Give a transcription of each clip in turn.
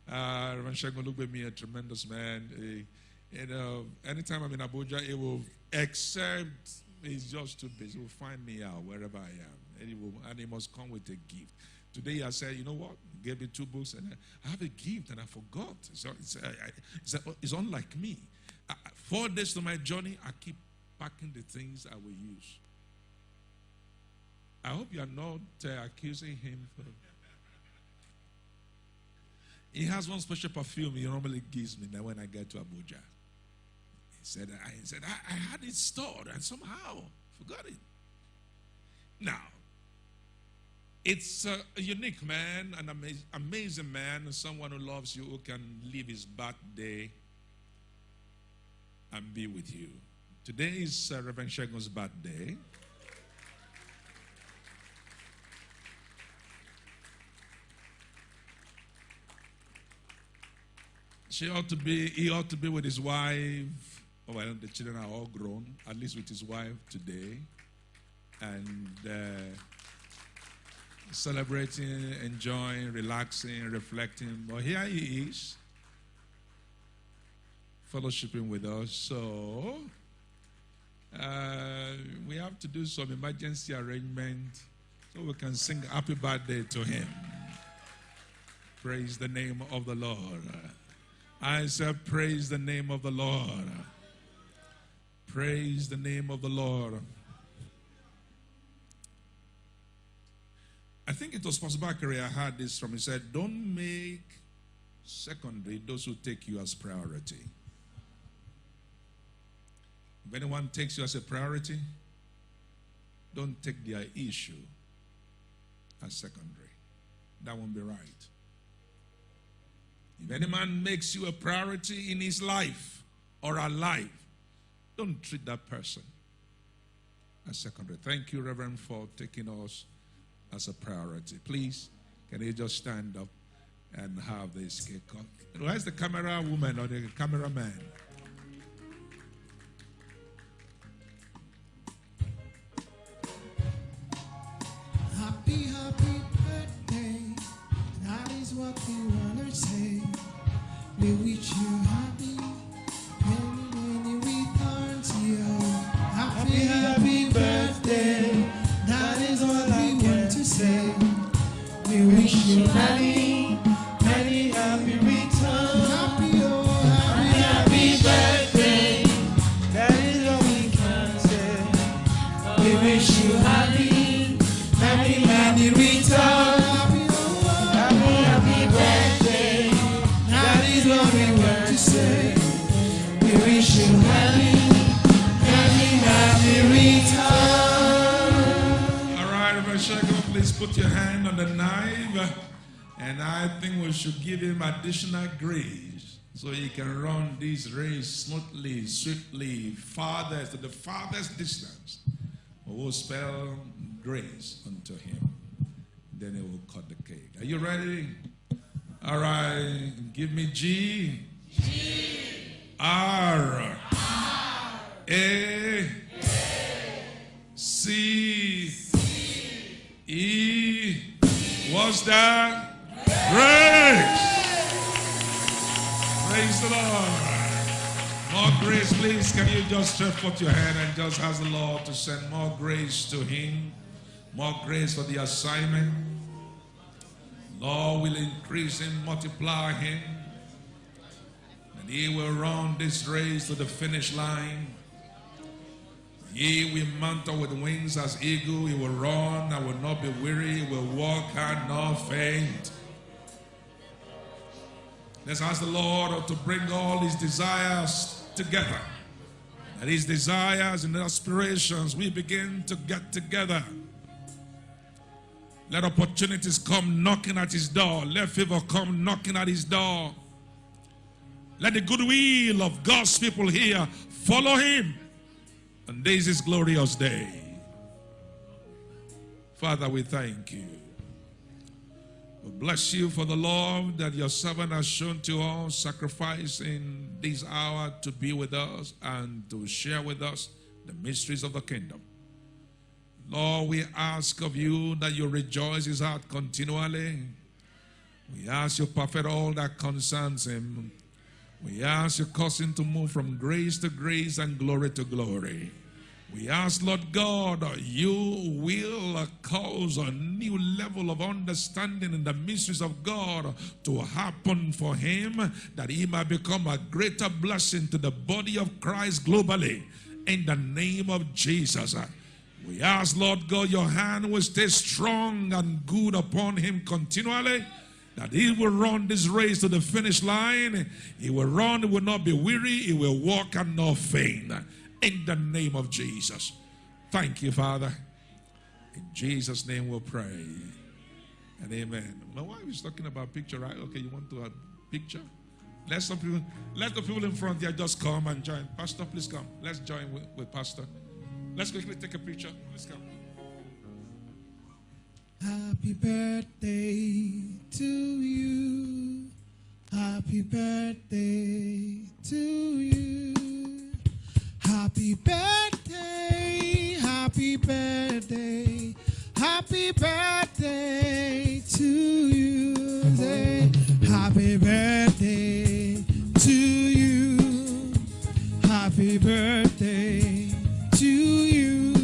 Reverend Segun Olugbemi, a tremendous man. Anytime I'm in Abuja, he will, except he's just too busy, he will find me out wherever I am. And he must come with a gift. Today I said, you know what? He gave me 2 books, and I have a gift, and I forgot. It's unlike me. 4 days to my journey, I keep packing the things I will use. I hope you are not accusing him. He has one special perfume he normally gives me now when I get to Abuja. He said, I had it stored and somehow forgot it. Now, it's a unique man, an amazing man, someone who loves you, who can leave his birthday and be with you. Today is Reverend Segun's birthday. He ought to be with his wife. Oh, well, the children are all grown, at least with his wife today. And celebrating, enjoying, relaxing, reflecting. But here he is, fellowshipping with us. So, we have to do some emergency arrangement so we can sing happy birthday to him. Praise the name of the Lord. I said, praise the name of the Lord. Praise the name of the Lord. I think it was Pastor Bakari I heard this from. He said, don't make secondary those who take you as priority. If anyone takes you as a priority, don't take their issue as secondary. That won't be right. If any man makes you a priority in his life or her life, don't treat that person as secondary. Thank you, Reverend, for taking us as a priority. Please, can you just stand up and have this cake cut? Where's the camera woman or the cameraman? Happy, happy birthday. That is what we want to say. We wish you happy, many returns to you. Happy, happy birthday. That is what we want to say. We wish you many happy returns. Happy, oh, happy birthday. That is what we can say. We wish you happy, many returns. We wish you happy return. All right, Reverend Segun, please put your hand on the knife. And I think we should give him additional grace so he can run this race smoothly, swiftly, to the farthest distance. We will spell grace unto him. Then he will cut the cake. Are you ready? All right, give me G. R. A. C. E. What's that? Grace. Praise the Lord. More grace, please. Can you just stretch forth your hand and just ask the Lord to send more grace to him? More grace for the assignment. Lord will increase him, multiply him. And he will run this race to the finish line. He will mount up with wings as eagle. He will run and will not be weary. He will walk and not faint. Let's ask the Lord to bring all his desires together. And his desires and aspirations, we begin to get together. Let opportunities come knocking at his door. Let favor come knocking at his door. Let the goodwill of God's people here follow him. And this is glorious day. Father, we thank you. We bless you for the love that your servant has shown to us, sacrificing this hour to be with us and to share with us the mysteries of the kingdom. Lord, we ask of you that you rejoice his heart continually. We ask you perfect all that concerns him. We ask you cause him to move from grace to grace and glory to glory. We ask, Lord God, you will cause a new level of understanding in the mysteries of God to happen for him, that he might become a greater blessing to the body of Christ globally. In the name of Jesus. We ask, Lord God, your hand will stay strong and good upon him continually, that he will run this race to the finish line. He will run, he will not be weary, he will walk and not faint. In the name of Jesus. Thank you, Father. In Jesus' name we'll pray. And amen. My wife is talking about picture, right? Okay, you want to have picture? Let the people in front here just come and join. Pastor, please come. Let's join with Pastor. Let's quickly take a picture. Please come. Happy birthday to you. Happy birthday to you. Happy birthday, happy birthday, happy birthday to you. Happy birthday to you. Happy birthday to you.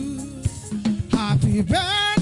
Happy birthday.